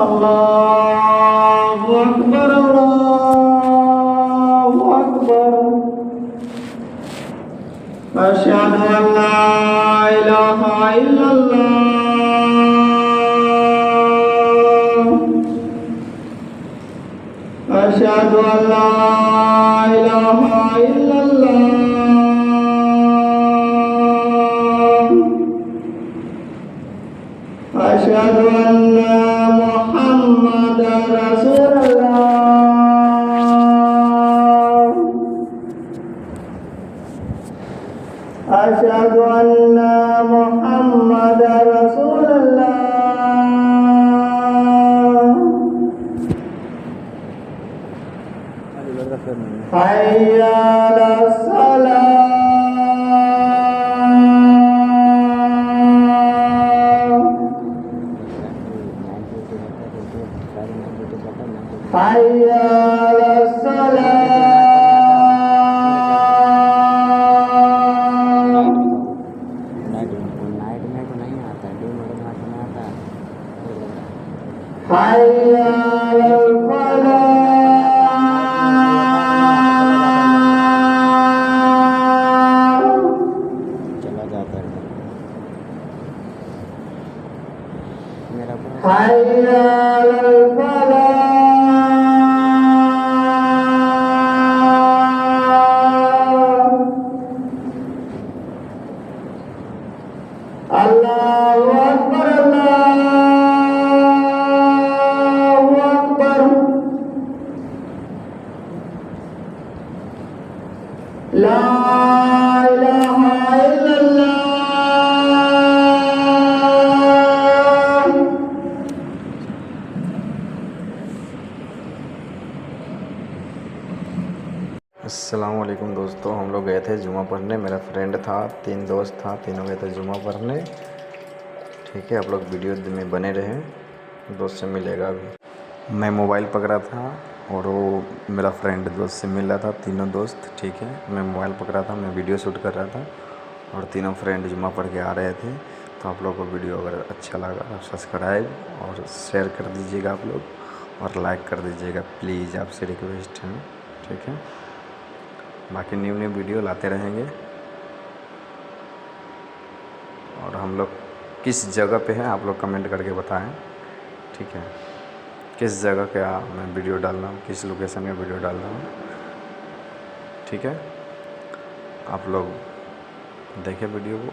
अल्लाहु अकबर अल्लाहु अकबर अशहदु अल्ला इलाहा इल्लल्लाह अशहदु अल्ला इलाहा इल्लल्लाह अशहदु अन्ना मुहम्मदर रसूलुल्लाह अशहदु अन्ना मुहम्मदर रसूलुल्लाह हय्य अलस सलाह हय्य अलस सलाह हय्य अलल फलाह हय्य अलल फलाह अल्लाहु अकबर अल्लाहु अकबर ला इलाहा इल्लल्लाह अस्सलामुअलैकुम दोस्तों, हम लोग गए थे जुमा पढ़ने। मेरा फ्रेंड था, 3 दोस्त था, तीनों गए थे जुमा पढ़ने। ठीक है, आप लोग वीडियो में बने रहे, दोस्त से मिलेगा अभी। मैं मोबाइल पकड़ा था और वो मेरा फ्रेंड दोस्त से मिल रहा था। तीनों दोस्त, ठीक है, मैं मोबाइल पकड़ा था, मैं वीडियो शूट कर रहा था और तीनों फ्रेंड जुमा पढ़ के आ रहे थे। तो आप लोग को वीडियो अगर अच्छा लगा तो सब्सक्राइब और शेयर कर दीजिएगा आप लोग, और लाइक कर दीजिएगा प्लीज़, आपसे रिक्वेस्ट है। ठीक है, बाकी न्यू वीडियो लाते रहेंगे। और हम लोग किस जगह पे हैं आप लोग कमेंट करके बताएं। ठीक है, किस जगह का मैं वीडियो डाल रहा हूँ, किस लोकेशन में वीडियो डाल रहा हूँ। ठीक है, आप लोग देखें वीडियो को।